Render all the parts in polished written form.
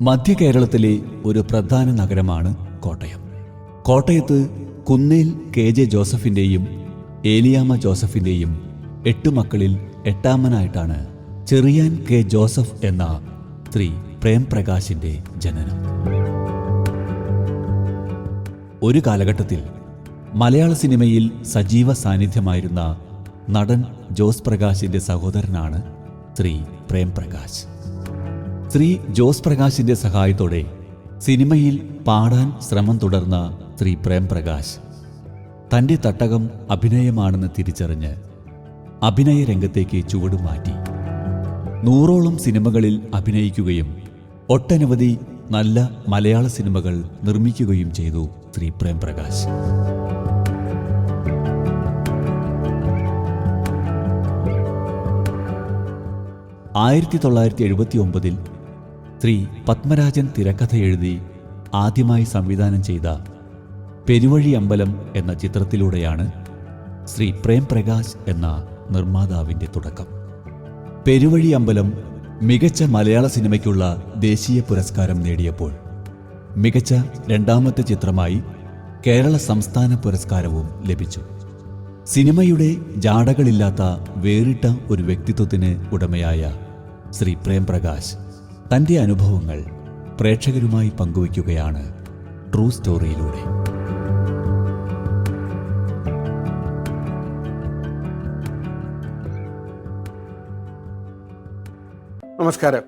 മധ്യ കേരളത്തിലെ ഒരു പ്രധാന നഗരമാണ് കോട്ടയം. കോട്ടയത്ത് കുന്നേൽ KJ ജോസഫിൻ്റെയും ഏലിയാമ്മ ജോസഫിൻ്റെയും 8 മക്കളിൽ 8ാമനായിട്ടാണ് ചെറിയാൻ K ജോസഫ് എന്ന ശ്രീ പ്രേംപ്രകാശിൻ്റെ ജനനം. ഒരു കാലഘട്ടത്തിൽ മലയാള സിനിമയിൽ സജീവ സാന്നിധ്യമായിരുന്ന നടൻ ജോസ് പ്രകാശിൻ്റെ സഹോദരനാണ് ശ്രീ പ്രേംപ്രകാശ്. ശ്രീ ജോസ് പ്രകാശിൻ്റെ സഹായത്തോടെ സിനിമയിൽ പാടാൻ ശ്രമം തുടർന്ന ശ്രീ പ്രേംപ്രകാശ് തൻ്റെ തട്ടകം അഭിനയമാണെന്ന് തിരിച്ചറിഞ്ഞ് അഭിനയ രംഗത്തേക്ക് ചുവടുമാറ്റി 100ഓളം സിനിമകളിൽ അഭിനയിക്കുകയും ഒട്ടനവധി നല്ല മലയാള സിനിമകൾ നിർമ്മിക്കുകയും ചെയ്തു ശ്രീ പ്രേംപ്രകാശ്. ൽ ശ്രീ പത്മരാജൻ തിരക്കഥ എഴുതി ആദ്യമായി സംവിധാനം ചെയ്ത പെരുവഴി അമ്പലം എന്ന ചിത്രത്തിലൂടെയാണ് ശ്രീ പ്രേംപ്രകാശ് എന്ന നിർമ്മാതാവിൻ്റെ തുടക്കം. പെരുവഴി അമ്പലം മികച്ച മലയാള സിനിമയ്ക്കുള്ള ദേശീയ പുരസ്കാരം നേടിയപ്പോൾ മികച്ച 2ാമത്തെ ചിത്രമായി കേരള സംസ്ഥാന പുരസ്കാരവും ലഭിച്ചു. സിനിമയുടെ ജാടകളില്ലാത്ത വേറിട്ട ഒരു വ്യക്തിത്വത്തിന് ഉടമയായ ശ്രീ പ്രേംപ്രകാശ് തൻ്റെ അനുഭവങ്ങൾ പ്രേക്ഷകരുമായി പങ്കുവയ്ക്കുകയാണ് ട്രൂ സ്റ്റോറിയിലൂടെ. നമസ്കാരം.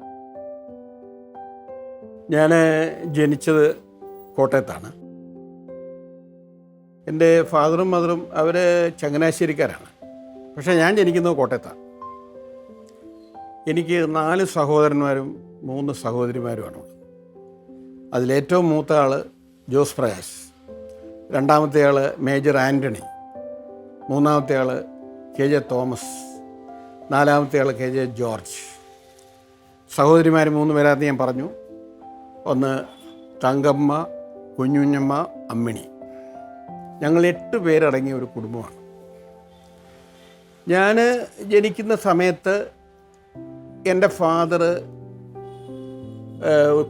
ഞാൻ ജനിച്ചത് കോട്ടയത്താണ്. എൻ്റെ ഫാദറും മദറും അവർ ചങ്ങനാശ്ശേരിക്കാരാണ്. പക്ഷേ ഞാൻ ജനിക്കുന്നത് കോട്ടയത്താണ്. എനിക്ക് 4 സഹോദരന്മാരും 3 സഹോദരിമാരുമാണ്. അതിലേറ്റവും മൂത്ത ആൾ ജോസ് പ്രകാശ്, 2ാമത്തെ ആൾ മേജർ ആൻ്റണി, 3ാമത്തെ ആൾ KJ തോമസ്, 4ാമത്തെ ആൾ KJ ജോർജ്. സഹോദരിമാർ 3 പേരാണെന്ന് ഞാൻ പറഞ്ഞു. ഒന്ന് തങ്കമ്മ, കുഞ്ഞുഞ്ഞമ്മ, അമ്മിണി. ഞങ്ങൾ 8 പേരടങ്ങിയ ഒരു കുടുംബമാണ്. ഞാൻ ജനിക്കുന്ന സമയത്ത് എൻ്റെ ഫാദർ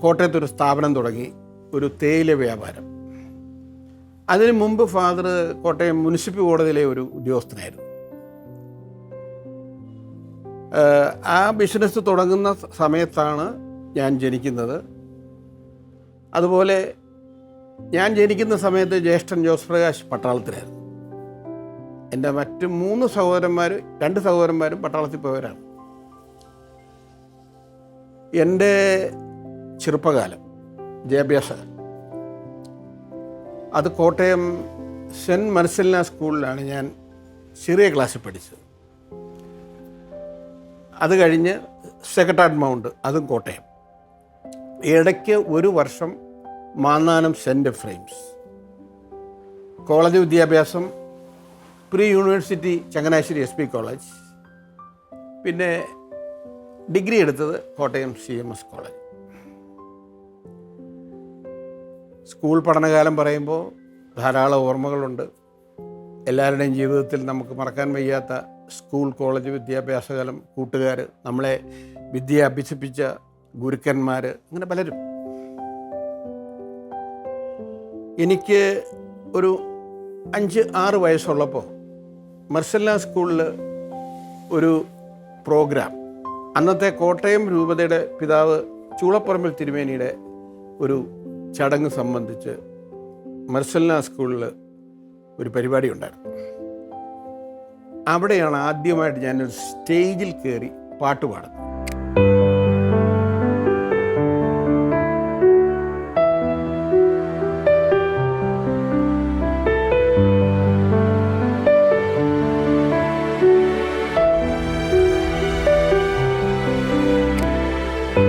കോട്ടയത്തൊരു സ്ഥാപനം തുടങ്ങി, ഒരു തേയില വ്യാപാരം. അതിനു മുമ്പ് ഫാദർ കോട്ടയം മുനിസിപ്പൽ കോടതിയിലെ ഒരു ഉദ്യോഗസ്ഥനായിരുന്നു. ആ ബിസിനസ് തുടങ്ങുന്ന സമയത്താണ് ഞാൻ ജനിക്കുന്നത്. അതുപോലെ ഞാൻ ജനിക്കുന്ന സമയത്ത് ജ്യേഷ്ഠൻ ജോസ് പ്രകാശ് പട്ടാളത്തിലായിരുന്നു. എൻ്റെ മറ്റ് 2 സഹോദരന്മാരും പട്ടാളത്തിൽ പോയവരാണ്. എൻ്റെ ചെറുപ്പകാലം, വിദ്യാഭ്യാസകാലം, അത് കോട്ടയം സെൻറ്റ് മർസലിന സ്കൂളിലാണ് ഞാൻ ചെറിയ ക്ലാസ്സിൽ പഠിച്ചത്. അത് കഴിഞ്ഞ് സെക്രട്ടേറിയറ്റ് മൗണ്ട്, അതും കോട്ടയം. ഇടയ്ക്ക് 1 വർഷം മാന്നാനം സെൻറ്റ് എഫ്രൈംസ്. കോളേജ് വിദ്യാഭ്യാസം pre university Changanassery SP college. പിന്നെ ഡിഗ്രി എടുത്തത് കോട്ടയം CMS കോളേജ്. സ്കൂൾ പഠനകാലം പറയുമ്പോൾ ധാരാളം ഓർമ്മകളുണ്ട്. എല്ലാവരുടെയും ജീവിതത്തിൽ നമുക്ക് മറക്കാൻ വയ്യാത്ത സ്കൂൾ കോളേജ് വിദ്യാഭ്യാസകാലം, കൂട്ടുകാർ, നമ്മളെ വിദ്യ അഭ്യസിപ്പിച്ച ഗുരുക്കന്മാർ, അങ്ങനെ പലരും. എനിക്ക് ഒരു 5-6 വയസ്സുള്ളപ്പോൾ മർസലിന സ്കൂളിൽ ഒരു പ്രോഗ്രാം, അന്നത്തെ കോട്ടയം രൂപതയുടെ പിതാവ് ചൂളപ്പറമ്പിൽ തിരുമേനിയുടെ ഒരു ചടങ്ങ് സംബന്ധിച്ച് മർസലിന സ്കൂളിൽ ഒരു പരിപാടി ഉണ്ടായിരുന്നു. അവിടെയാണ് ആദ്യമായിട്ട് ഞാനൊരു സ്റ്റേജിൽ കയറി പാട്ട് പാടുന്നത്.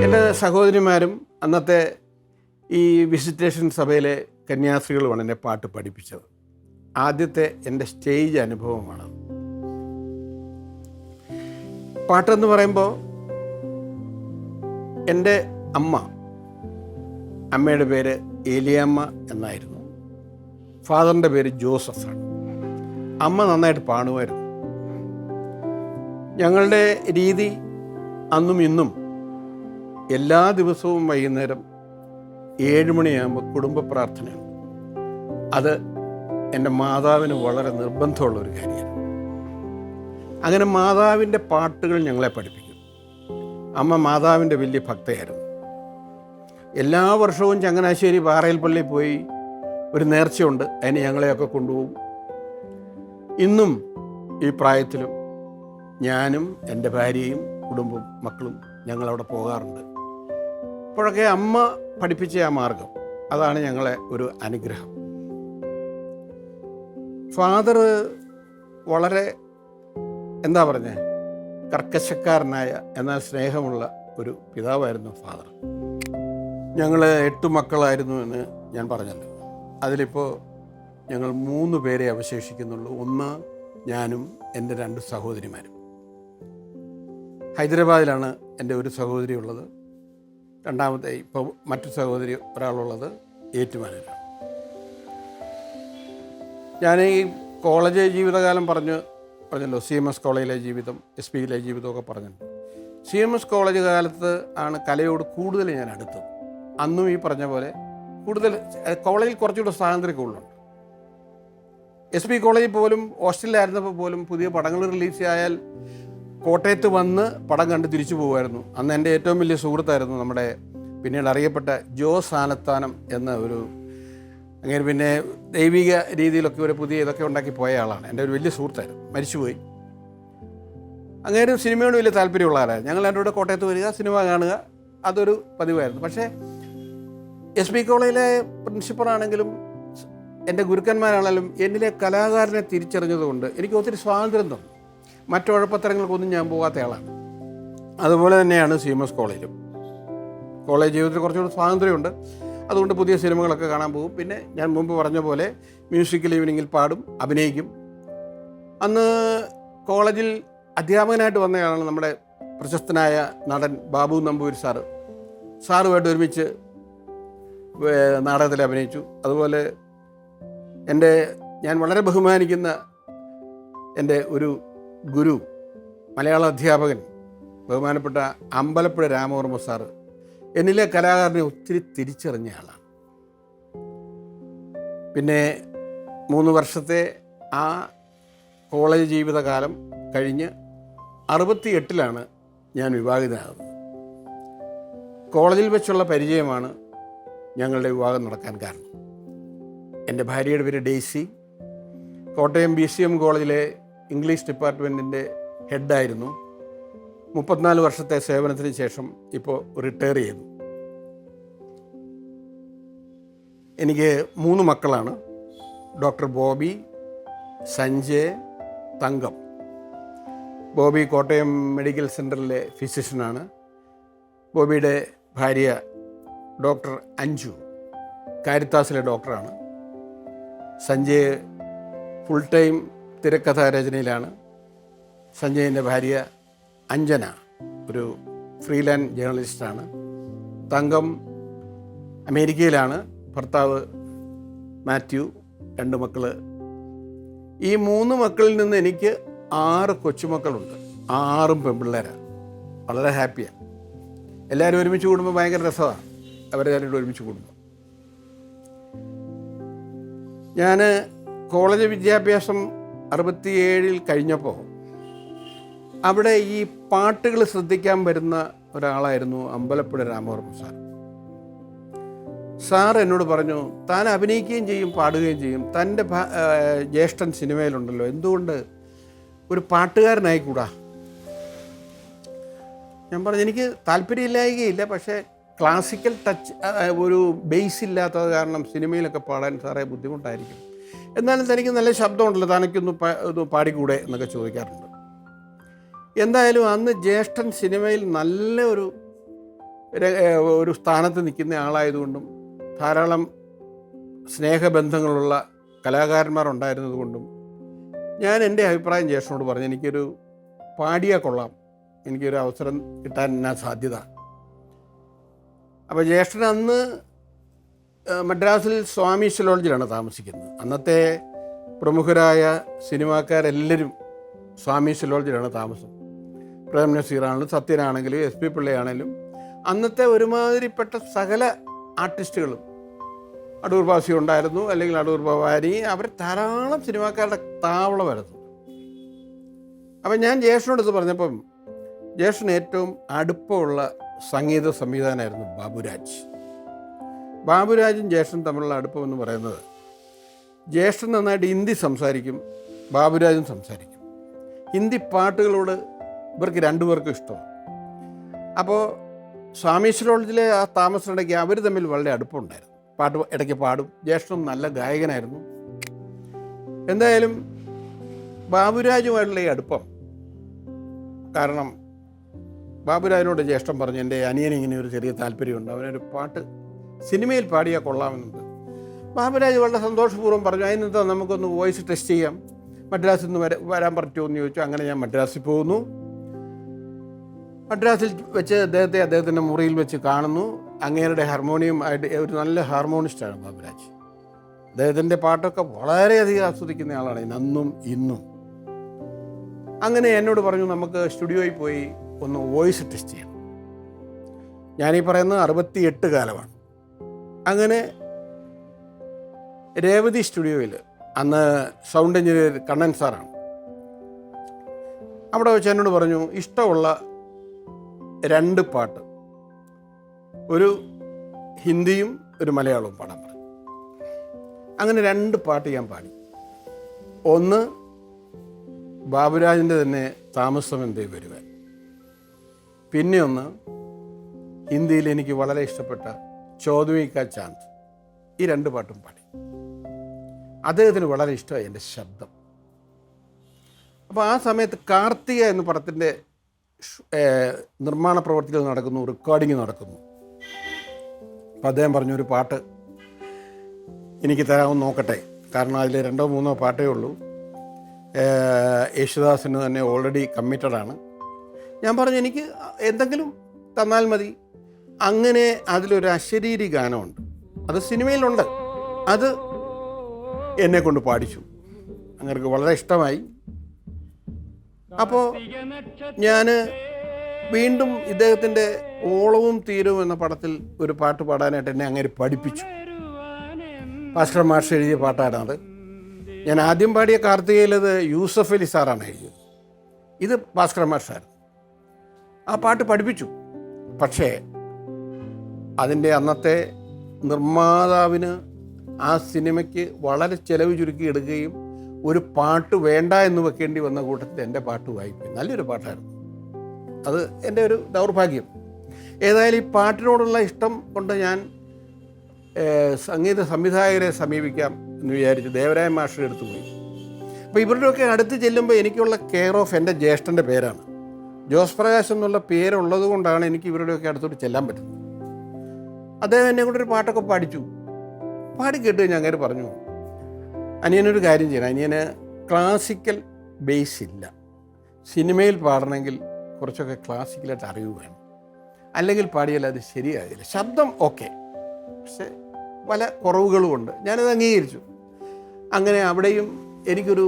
എൻ്റെ സഹോദരിമാരും അന്നത്തെ ഈ വിസിറ്റേഷൻ സഭയിലെ കന്യാസ്ത്രീകളുമാണ് എന്നെ പാട്ട് പഠിപ്പിച്ചത്. ആദ്യത്തെ എൻ്റെ സ്റ്റേജ് അനുഭവമാണ്. പാട്ടെന്ന് പറയുമ്പോൾ എൻ്റെ അമ്മയുടെ പേര് ഏലിയാമ്മ എന്നായിരുന്നു. ഫാദറിൻ്റെ പേര് ജോസഫാണ്. അമ്മ നന്നായിട്ട് പാടുമായിരുന്നു. ഞങ്ങളുടെ രീതി അന്നും ഇന്നും എല്ലാ ദിവസവും വൈകുന്നേരം 7 മണിയാകുമ്പോൾ കുടുംബ പ്രാർത്ഥനയുണ്ട്. അത് എൻ്റെ മാതാവിന് വളരെ നിർബന്ധമുള്ളൊരു കാര്യമാണ്. അങ്ങനെ മാതാവിൻ്റെ പാട്ടുകൾ ഞങ്ങളെ പഠിപ്പിക്കും. അമ്മ മാതാവിൻ്റെ വലിയ ഭക്തയായിരുന്നു. എല്ലാ വർഷവും ചങ്ങനാശ്ശേരി പാറയിൽ പള്ളിയിൽ പോയി ഒരു നേർച്ചയുണ്ട്, അതിന് ഞങ്ങളെയൊക്കെ കൊണ്ടുപോകും. ഇന്നും ഈ പ്രായത്തിലും ഞാനും എൻ്റെ ഭാര്യയും കുടുംബവും മക്കളും ഞങ്ങളവിടെ പോകാറുണ്ട്. അപ്പോഴൊക്കെ അമ്മ പഠിപ്പിച്ച ആ മാർഗം, അതാണ് ഞങ്ങളെ ഒരു അനുഗ്രഹം. ഫാദർ വളരെ എന്താ പറഞ്ഞേ, കർക്കശക്കാരനായ എന്നാൽ സ്നേഹമുള്ള ഒരു പിതാവായിരുന്നു ഫാദർ. ഞങ്ങൾ 8 മക്കളായിരുന്നു എന്ന് ഞാൻ പറഞ്ഞല്ലോ. അതിലിപ്പോൾ ഞങ്ങൾ 3 പേരെ അവശേഷിക്കുന്നുള്ളൂ. ഒന്ന് ഞാനും എൻ്റെ 2 സഹോദരിമാരും. ഹൈദരാബാദിലാണ് എൻ്റെ ഒരു സഹോദരി ഉള്ളത്. രണ്ടാമത്തെ ഇപ്പോൾ മറ്റു സഹോദരി ഒരാളുള്ളത് ഏറ്റുമാനൂരാണ്. ഞാൻ ഈ കോളേജ് ജീവിതകാലം പറഞ്ഞല്ലോ, CMS കോളേജിലെ ജീവിതം, SPയിലെ ജീവിതമൊക്കെ പറഞ്ഞിട്ടുണ്ട്. CMS കോളേജ് കാലത്ത് ആണ് കലയോട് കൂടുതൽ ഞാൻ അടുത്തത്. അന്നും ഈ പറഞ്ഞ പോലെ കൂടുതൽ കോളേജിൽ കുറച്ചുകൂടെ സ്വാതന്ത്ര്യം കൂടുതലുണ്ട്. SP കോളേജിൽ പോലും ഹോസ്റ്റലിലായിരുന്നപ്പോൾ പോലും പുതിയ പടങ്ങൾ റിലീസ് ആയാൽ കോട്ടയത്ത് വന്ന് പടം കണ്ട് തിരിച്ചു പോകുമായിരുന്നു. അന്ന് എൻ്റെ ഏറ്റവും വലിയ സുഹൃത്തായിരുന്നു നമ്മുടെ പിന്നീട് അറിയപ്പെട്ട ജോസ് ആനത്താനം എന്ന ഒരു, അങ്ങനെ പിന്നെ ദൈവിക രീതിയിലൊക്കെ ഒരു പുതിയ ഇതൊക്കെ ഉണ്ടാക്കി പോയ ആളാണ്. എൻ്റെ ഒരു വലിയ സുഹൃത്തായിരുന്നു, മരിച്ചുപോയി. അങ്ങനെ സിനിമയോട് വലിയ താല്പര്യമുള്ള ആളായിരുന്നു. ഞങ്ങൾ എൻ്റെ കൂടെ കോട്ടയത്ത് വരിക, സിനിമ കാണുക, അതൊരു പതിവായിരുന്നു. പക്ഷേ SP കോളേജിലെ പ്രിൻസിപ്പളാണെങ്കിലും എൻ്റെ ഗുരുക്കന്മാരാണെങ്കിലും എന്നിലെ കലാകാരനെ തിരിച്ചറിഞ്ഞതുകൊണ്ട് എനിക്ക് ഒത്തിരി സ്വാതന്ത്ര്യം തന്നു. മറ്റു ഉഴപ്പത്തരങ്ങൾക്കൊന്നും ഞാൻ പോകാത്ത ആളാണ്. അതുപോലെ തന്നെയാണ് CMS കോളേജിലും. കോളേജ് ജീവിതത്തിൽ കുറച്ചുകൂടി സ്വാതന്ത്ര്യമുണ്ട്. അതുകൊണ്ട് പുതിയ സിനിമകളൊക്കെ കാണാൻ പോകും. പിന്നെ ഞാൻ മുമ്പ് പറഞ്ഞ പോലെ മ്യൂസിക്കൽ ഈവനിങ്ങിൽ പാടും, അഭിനയിക്കും. അന്ന് കോളേജിൽ അധ്യാപകനായിട്ട് വന്നയാളാണ് നമ്മുടെ പ്രശസ്തനായ നടൻ ബാബു നമ്പൂരി സാറുമായിട്ട് ഒരുമിച്ച് നാടകത്തിൽ അഭിനയിച്ചു. അതുപോലെ ഞാൻ വളരെ ബഹുമാനിക്കുന്ന എൻ്റെ ഒരു ഗുരു, മലയാള അധ്യാപകൻ ബഹുമാനപ്പെട്ട അമ്പലപ്പുഴ രാമവർമ്മ സാറ് എന്നിലെ കലാകാരനെ ഒത്തിരി തിരിച്ചറിഞ്ഞ ആളാണ്. പിന്നെ 3 വർഷത്തെ ആ കോളേജ് ജീവിതകാലം കഴിഞ്ഞ് 68-ലാണ് ഞാൻ വിവാഹിതനാകുന്നത്. കോളേജിൽ വെച്ചുള്ള പരിചയമാണ് ഞങ്ങളുടെ വിവാഹം നടക്കാൻ കാരണം. എൻ്റെ ഭാര്യയുടെ പേര് ഡെയ്സി. കോട്ടയം BCM കോളേജിലെ ഇംഗ്ലീഷ് ഡിപ്പാർട്ട്മെൻറ്റിൻ്റെ ഹെഡായിരുന്നു. 34 വർഷത്തെ സേവനത്തിന് ശേഷം ഇപ്പോൾ റിട്ടയർ ചെയ്തു. എനിക്ക് 3 മക്കളാണ്. Doctor Bobby, Sanjay, Thankam. Bobby Kottayam medical സെൻറ്ററിലെ ഫിസിഷ്യനാണ്. ബോബിയുടെ ഭാര്യ ഡോക്ടർ അഞ്ജു കാരിത്താസിലെ ഡോക്ടറാണ്. സഞ്ജയ് ഫുൾ ടൈം തിരക്കഥാരചനയിലാണ്. സഞ്ജയിൻ്റെ ഭാര്യ അഞ്ജന ഒരു ഫ്രീലാൻഡ് ജേർണലിസ്റ്റാണ്. തങ്കം അമേരിക്കയിലാണ്. ഭർത്താവ് മാത്യു, 2 മക്കൾ. ഈ 3 മക്കളിൽ നിന്ന് എനിക്ക് 6 കൊച്ചുമക്കളുണ്ട്. 6ഉം പെൺപിള്ളേരാണ്. വളരെ ഹാപ്പിയാണ്. എല്ലാവരും ഒരുമിച്ച് കൂടുമ്പോൾ ഭയങ്കര രസമാണ്. അവരെല്ലാവരും ഒരുമിച്ച് കൂടുമ്പോൾ. ഞാൻ കോളേജ് വിദ്യാഭ്യാസം 67-ൽ കഴിഞ്ഞപ്പോൾ അവിടെ ഈ പാട്ടുകൾ ശ്രദ്ധിക്കാൻ വരുന്ന ഒരാളായിരുന്നു അമ്പലപ്പുഴ രാമവർമ്മ സാർ എന്നോട് പറഞ്ഞു, താൻ അഭിനയിക്കുകയും ചെയ്യും, പാടുകയും ചെയ്യും, തൻ്റെ ജ്യേഷ്ഠൻ സിനിമയിലുണ്ടല്ലോ, എന്തുകൊണ്ട് ഒരു പാട്ടുകാരനായിക്കൂടാ? ഞാൻ പറഞ്ഞു, എനിക്ക് താല്പര്യമില്ലായികയില്ല, പക്ഷേ ക്ലാസിക്കൽ ടച്ച് ഒരു ബേസ് ഇല്ലാത്തത് കാരണം സിനിമയിലൊക്കെ പാടാൻ സാറേ ബുദ്ധിമുട്ടായിരിക്കും. എന്നാലും തനിക്ക് നല്ല ശബ്ദമുണ്ടല്ലോ, തനിക്കൊന്ന് പാടിക്കൂടെ എന്നൊക്കെ ചോദിക്കാറുണ്ട്. എന്തായാലും അന്ന് ജ്യേഷ്ഠൻ സിനിമയിൽ നല്ല ഒരു സ്ഥാനത്ത് നിൽക്കുന്ന ആളായതുകൊണ്ടും ധാരാളം സ്നേഹബന്ധങ്ങളുള്ള കലാകാരന്മാരുണ്ടായിരുന്നതുകൊണ്ടും ഞാൻ എൻ്റെ അഭിപ്രായം ജ്യേഷ്ഠനോട് പറഞ്ഞു, എനിക്കൊരു പാടിയാൽ കൊള്ളാം, എനിക്കൊരു അവസരം കിട്ടാൻ എന്നാ സാധ്യത. അപ്പോൾ ജ്യേഷ്ഠൻ അന്ന് മദ്രാസിൽ സ്വാമി ലോഡ്ജിലാണ് താമസിക്കുന്നത്. അന്നത്തെ പ്രമുഖരായ സിനിമാക്കാരെല്ലാവരും സ്വാമി ലോഡ്ജിലാണ് താമസം. പ്രേം നസീറാണെങ്കിലും സത്യനാണെങ്കിലും SP പിള്ളയാണെങ്കിലും അന്നത്തെ ഒരുമാതിരിപ്പെട്ട സകല ആർട്ടിസ്റ്റുകളും, അടൂർ ബാസി ഉണ്ടായിരുന്നു, അല്ലെങ്കിൽ അടൂർ ഭവാനി, അവർ ധാരാളം സിനിമാക്കാരുടെ താവളമായിരുന്നു. അപ്പം ഞാൻ ജ്യേഷ്ഠനോട് പറഞ്ഞപ്പം ജ്യേഷ്ഠന് ഏറ്റവും അടുപ്പമുള്ള സംഗീത സംവിധാനമായിരുന്നു ബാബുരാജ്. ബാബുരാജും ജ്യേഷ്ഠനും തമ്മിലുള്ള അടുപ്പം എന്ന് പറയുന്നത്, ജ്യേഷ്ഠൻ നന്നായിട്ട് ഹിന്ദി സംസാരിക്കും, ബാബുരാജും സംസാരിക്കും. ഹിന്ദി പാട്ടുകളോട് ഇവർക്ക് രണ്ടുപേർക്കും ഇഷ്ടമാണ്. അപ്പോൾ സ്വാമീശ്വര കോളേജിലെ ആ താമസത്തിനിടയ്ക്ക് അവർ തമ്മിൽ വളരെ അടുപ്പമുണ്ടായിരുന്നു. പാട്ട് ഇടയ്ക്ക് പാടും. ജ്യേഷ്ഠൻ നല്ല ഗായകനായിരുന്നു. എന്തായാലും ബാബുരാജുമായിട്ടുള്ള ഈ അടുപ്പം കാരണം ബാബുരാജിനോട് ജ്യേഷ്ഠൻ പറഞ്ഞു, എൻ്റെ അനിയന് ഇങ്ങനെ ഒരു ചെറിയ താല്പര്യമുണ്ട്, അവനൊരു പാട്ട് സിനിമയിൽ പാടിയാൽ കൊള്ളാമെന്നുണ്ട്. ബാബുരാജ് വളരെ സന്തോഷപൂർവ്വം പറഞ്ഞു, അതിനെന്താ നമുക്കൊന്ന് വോയിസ് ടെസ്റ്റ് ചെയ്യാം, മദ്രാസിൽ നിന്ന് വരാൻ പറ്റുമോ എന്ന് ചോദിച്ചു. അങ്ങനെ ഞാൻ മദ്രാസിൽ പോകുന്നു. മദ്രാസിൽ വെച്ച് അദ്ദേഹത്തിൻ്റെ മുറിയിൽ വെച്ച് കാണുന്നു. അങ്ങേരുടെ ഹാർമോണിയം ആയിട്ട് ഒരു നല്ല ഹാർമോണിസ്റ്റാണ് ബാബുരാജ്. അദ്ദേഹത്തിൻ്റെ പാട്ടൊക്കെ വളരെയധികം ആസ്വദിക്കുന്ന ആളാണ് അന്നും ഇന്നും. അങ്ങനെ എന്നോട് പറഞ്ഞു, നമുക്ക് സ്റ്റുഡിയോയിൽ പോയി ഒന്ന് വോയിസ് ടെസ്റ്റ് ചെയ്യണം. ഞാനീ പറയുന്നത് 68 കാലമാണ്. അങ്ങനെ രേവതി സ്റ്റുഡിയോയിൽ, അന്ന് സൗണ്ട് എഞ്ചിനീയർ കണ്ണൻ സാറാണ്, അവിടെ വെച്ച് എന്നോട് പറഞ്ഞു, ഇഷ്ടമുള്ള 2 പാട്ട്, ഒരു ഹിന്ദിയും ഒരു മലയാളവും പാടാൻ പറഞ്ഞു. അങ്ങനെ 2 പാട്ട് ഞാൻ പാടി. ഒന്ന് ബാബുരാജിൻ്റെ തന്നെ താമസം എന്തേ വരുവാൻ, പിന്നെ ഒന്ന് ഹിന്ദിയിൽ എനിക്ക് വളരെ ഇഷ്ടപ്പെട്ട ചൗദ്വീ കാ ചാന്ദ്. ഈ 2 പാട്ടും പാടി. അദ്ദേഹത്തിന് വളരെ ഇഷ്ടമായി എൻ്റെ ശബ്ദം. അപ്പോൾ ആ സമയത്ത് കാർത്തിക എന്ന പടത്തിൻ്റെ നിർമ്മാണ പ്രവർത്തികൾ നടക്കുന്നു, റെക്കോർഡിങ് നടക്കുന്നു. അപ്പം അദ്ദേഹം പറഞ്ഞു, ഒരു പാട്ട് എനിക്ക് തരാമെന്ന് നോക്കട്ടെ, കാരണം അതിൽ 2 or 3 പാട്ടേ ഉള്ളൂ. യേശുദാസിന് തന്നെ ഓൾറെഡി കമ്മിറ്റഡാണ്. ഞാൻ പറഞ്ഞു, എനിക്ക് എന്തെങ്കിലും തന്നാൽ മതി. അങ്ങനെ അതിലൊരു അശരീരി ഗാനമുണ്ട്, അത് സിനിമയിലുണ്ട്, അത് എന്നെ കൊണ്ട് പാടിച്ചു. അങ്ങനെ വളരെ ഇഷ്ടമായി. അപ്പോൾ ഞാൻ വീണ്ടും ഇദ്ദേഹത്തിൻ്റെ ഓളവും തീരവും എന്ന പടത്തിൽ ഒരു പാട്ട് പാടാനായിട്ട് എന്നെ അങ്ങനെ പഠിപ്പിച്ചു. ഭാസ്കർ മാഷ് എഴുതിയ പാട്ടാണത്. ഞാൻ ആദ്യം പാടിയ കാർത്തികയിലത് യൂസഫ് അലി സാറാണ് എഴുതിയത്, ഇത് ഭാസ്കർ മാഷായിരുന്നു. ആ പാട്ട് പഠിപ്പിച്ചു. പക്ഷേ അതിൻ്റെ അന്നത്തെ നിർമ്മാതാവിന് ആ സിനിമയ്ക്ക് വളരെ ചെലവ് ചുരുക്കി എടുക്കുകയും ഒരു പാട്ട് വേണ്ട എന്ന് വെക്കേണ്ടി വന്ന കൂട്ടത്തിൽ എൻ്റെ പാട്ട് വായിപ്പോയി. നല്ലൊരു പാട്ടായിരുന്നു അത്, എൻ്റെ ഒരു ദൗർഭാഗ്യം. ഏതായാലും ഈ പാട്ടിനോടുള്ള ഇഷ്ടം കൊണ്ട് ഞാൻ സംഗീത സംവിധായകരെ സമീപിക്കാം എന്ന് വിചാരിച്ച് ദേവരായ മാഷിൻ്റെ അടുത്ത് പോയി. അപ്പോൾ ഇവരുടെയൊക്കെ അടുത്ത് ചെല്ലുമ്പോൾ എനിക്കുള്ള കെയർ ഓഫ് എൻ്റെ ജ്യേഷ്ഠൻ്റെ പേരാണ്. ജോസ് പ്രകാശ് എന്നുള്ള പേരുള്ളത് കൊണ്ടാണ് എനിക്ക് ഇവരുടെയൊക്കെ അടുത്തോട്ട് ചെല്ലാൻ പറ്റുന്നത്. അദ്ദേഹം എന്നെ കൊണ്ടൊരു പാട്ടൊക്കെ പാടിച്ചു. പാടി കേട്ട് കഴിഞ്ഞാൽ അങ്ങനെ പറഞ്ഞു, അനിയനൊരു കാര്യം ചെയ്യണം, അനിയന് ക്ലാസിക്കൽ ബേസ് ഇല്ല, സിനിമയിൽ പാടണമെങ്കിൽ കുറച്ചൊക്കെ ക്ലാസിക്കലായിട്ട് അറിവ് വേണം, അല്ലെങ്കിൽ പാടിയാൽ അത് ശരിയാകില്ല. ശബ്ദം ഓക്കെ, പക്ഷെ പല കുറവുകളുമുണ്ട്. ഞാനത് അംഗീകരിച്ചു. അങ്ങനെ അവിടെയും എനിക്കൊരു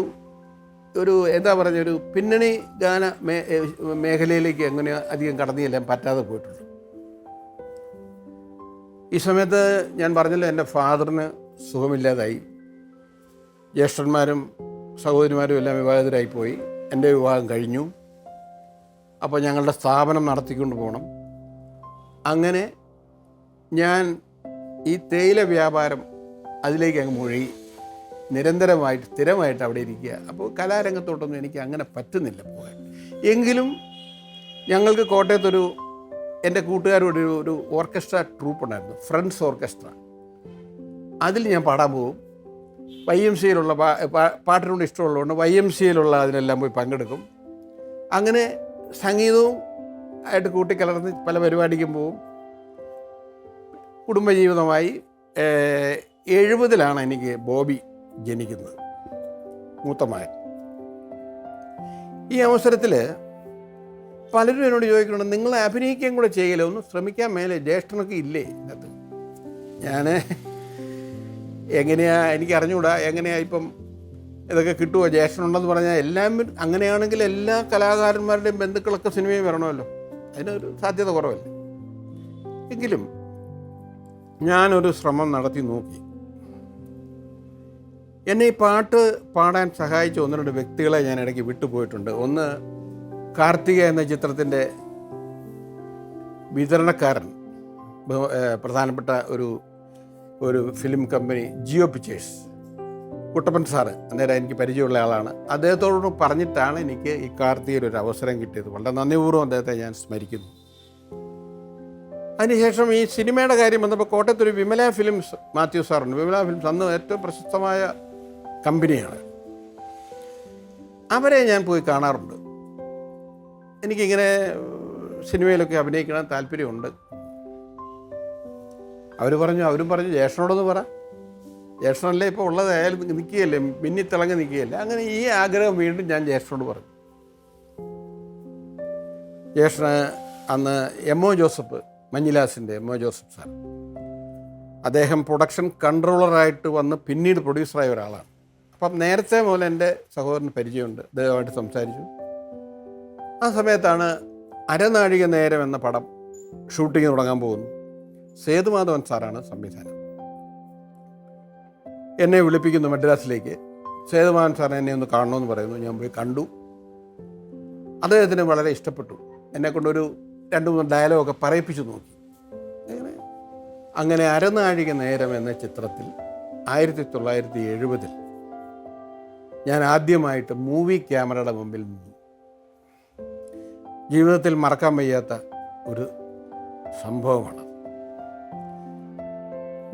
എന്താ പറഞ്ഞ ഒരു പിന്നണി ഗാന മേഖലയിലേക്ക് അങ്ങനെ അധികം കടന്നു ചെല്ലാൻ പറ്റാതെ പോയിട്ടുണ്ട്. ഈ സമയത്ത് ഞാൻ പറഞ്ഞല്ലോ, എൻ്റെ ഫാദറിന് സുഖമില്ലാതായി. ജ്യേഷ്ഠന്മാരും സഹോദരിമാരും എല്ലാം വിവാഹിതരായി പോയി. എൻ്റെ വിവാഹം കഴിഞ്ഞു. അപ്പോൾ ഞങ്ങളുടെ സ്ഥാപനം നടത്തിക്കൊണ്ട് പോകണം. അങ്ങനെ ഞാൻ ഈ തേയില വ്യാപാരം അതിലേക്ക് അങ്ങ് മുഴുകി നിരന്തരമായിട്ട് സ്ഥിരമായിട്ട് അവിടെ ഇരിക്കുക. അപ്പോൾ കലാരംഗത്തോട്ടൊന്നും എനിക്ക് അങ്ങനെ പറ്റുന്നില്ല പോകാൻ. എങ്കിലും ഞങ്ങൾക്ക് കോട്ടയത്തൊരു എൻ്റെ കൂട്ടുകാരോട് ഒരു ഓർക്കസ്ട്ര ട്രൂപ്പ് ഉണ്ടായിരുന്നു, ഫ്രണ്ട്സ് ഓർക്കസ്ട്ര. അതിൽ ഞാൻ പാടാൻ പോകും. YMCA പാട്ടിനോട് ഇഷ്ടമുള്ളതുകൊണ്ട് YMCA അതിനെല്ലാം പോയി പങ്കെടുക്കും. അങ്ങനെ സംഗീതവും ആയിട്ട് കൂട്ടിക്കലർന്ന് പല പരിപാടിക്കും പോവും. കുടുംബജീവിതമായി 70 എനിക്ക് ബോബി ജനിക്കുന്നത്, മൂത്ത മകൻ. ഈ അവസരത്തിൽ പലരും എന്നോട് ചോദിക്കുന്നുണ്ട്, നിങ്ങൾ അഭിനയിക്കുകയും കൂടെ ചെയ്യില്ല, ഒന്ന് ശ്രമിക്കാൻ മേലെ, ജ്യേഷ്ഠനൊക്കെ ഇല്ലേ അത്? ഞാൻ എങ്ങനെയാ, എനിക്ക് അറിഞ്ഞുകൂടാ എങ്ങനെയാ ഇപ്പം ഇതൊക്കെ കിട്ടുമോ. ജ്യേഷ്ഠനുണ്ടെന്ന് പറഞ്ഞാൽ എല്ലാം അങ്ങനെയാണെങ്കിൽ എല്ലാ കലാകാരന്മാരുടെയും ബന്ധുക്കളൊക്കെ സിനിമയിൽ വരണമല്ലോ, അതിനൊരു സാധ്യത കുറവല്ലേ. എങ്കിലും ഞാനൊരു ശ്രമം നടത്തി നോക്കി. എന്നെ ഈ പാട്ട് പാടാൻ സഹായിച്ച ഒന്ന് രണ്ട് വ്യക്തികളെ ഞാൻ ഇടയ്ക്ക് വിട്ടുപോയിട്ടുണ്ട്. ഒന്ന് കാർത്തിക എന്ന ചിത്രത്തിൻ്റെ വിതരണക്കാരൻ, പ്രധാനപ്പെട്ട ഒരു film company Jio pictures, Kuttappan sir, അന്നേരം എനിക്ക് പരിചയമുള്ള ആളാണ്. അദ്ദേഹത്തോട് പറഞ്ഞിട്ടാണ് എനിക്ക് ഈ കാർത്തികയിൽ ഒരു അവസരം കിട്ടിയത്. വളരെ നന്ദിപൂർവ്വം അദ്ദേഹത്തെ ഞാൻ സ്മരിക്കുന്നു. അതിനുശേഷം ഈ സിനിമയുടെ കാര്യം വന്നപ്പോൾ കോട്ടയത്തൊരു വിമല ഫിലിംസ് മാത്യു സാറുണ്ട്. വിമല ഫിലിംസ് അന്ന് ഏറ്റവും പ്രശസ്തമായ കമ്പനിയാണ്. അവരെ ഞാൻ പോയി കാണാറുണ്ട്. എനിക്കിങ്ങനെ സിനിമയിലൊക്കെ അഭിനയിക്കണം താല്പര്യമുണ്ട്. അവരും പറഞ്ഞു ജ്യേഷ്ഠനോടൊന്ന് പറ, ജ്യേഷ്ഠനല്ലേ ഇപ്പോൾ ഉള്ളത്, അയാൾ നിൽക്കുകയല്ലേ, മിന്നിത്തിളങ്ങി നിൽക്കുകയല്ലേ. അങ്ങനെ ഈ ആഗ്രഹം വീണ്ടും ഞാൻ ജ്യേഷ്ഠനോട് പറഞ്ഞു. ജ്യേഷ്ഠന് അന്ന് എം.ഒ. ജോസഫ്, മഞ്ഞിലാസിൻ്റെ എം.ഒ. ജോസഫ് സാർ, അദ്ദേഹം പ്രൊഡക്ഷൻ കൺട്രോളറായിട്ട് വന്ന് പിന്നീട് പ്രൊഡ്യൂസറായ ഒരാളാണ്. അപ്പം നേരത്തെ മുതൽ എൻ്റെ സഹോദരന് പരിചയമുണ്ട്. അദ്ദേഹമായിട്ട് സംസാരിച്ചു. ആ സമയത്താണ് അരനാഴിക നേരം എന്ന പടം ഷൂട്ടിങ് തുടങ്ങാൻ പോകുന്നു. സേതുമാധവൻ സാറാണ് സംവിധാനം. എന്നെ വിളിപ്പിക്കുന്നു മദ്രാസിലേക്ക്. സേതുമാധവൻ സാറിനെ എന്നെ ഒന്ന് കാണണമെന്ന് പറയുന്നു. ഞാൻ പോയി കണ്ടു. അദ്ദേഹത്തിന് വളരെ ഇഷ്ടപ്പെട്ടു. എന്നെക്കൊണ്ടൊരു 2-3 ഡയലോഗൊക്കെ പറയിപ്പിച്ചു നോക്കി. അങ്ങനെ അരനാഴിക നേരം എന്ന ചിത്രത്തിൽ 1970 ഞാൻ ആദ്യമായിട്ട് മൂവി ക്യാമറയുടെ മുമ്പിൽ നിന്നു. ജീവിതത്തിൽ മറക്കാൻ വയ്യാത്ത ഒരു സംഭവമാണ്.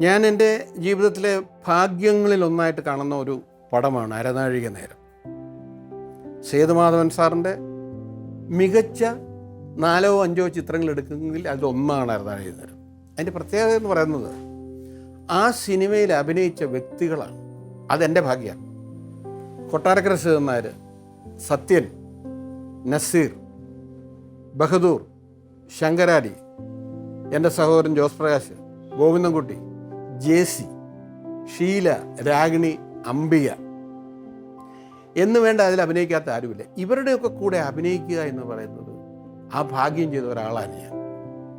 ഞാൻ എൻ്റെ ജീവിതത്തിലെ ഭാഗ്യങ്ങളിലൊന്നായിട്ട് കാണുന്ന ഒരു പടമാണ് അരനാഴിക നേരം. സേതുമാധവൻ സാറിൻ്റെ മികച്ച 4-5 ചിത്രങ്ങൾ എടുക്കുമെങ്കിൽ അതിലൊന്നാണ് അരനാഴിക നേരം. അതിൻ്റെ പ്രത്യേകത എന്ന് പറയുന്നത് ആ സിനിമയിൽ അഭിനയിച്ച വ്യക്തികളാണ്. അതെൻ്റെ ഭാഗ്യമാണ്. കൊട്ടാരക്കര ശിവനായർ, സത്യൻ, നസീർ, ബഹദൂർ, ശങ്കരാടി, എൻ്റെ സഹോദരൻ ജോസ് പ്രകാശ്, ഗോവിന്ദൻകുട്ടി, ജേസി, ഷീല, രാഗിണി, അംബിക എന്ന് വേണ്ട അതിൽ അഭിനയിക്കാത്ത ആരുമില്ല. ഇവരുടെയൊക്കെ കൂടെ അഭിനയിക്കുക എന്ന് പറയുന്നത് ആ ഭാഗ്യം ചെയ്ത ഒരാളാണ് ഞാൻ.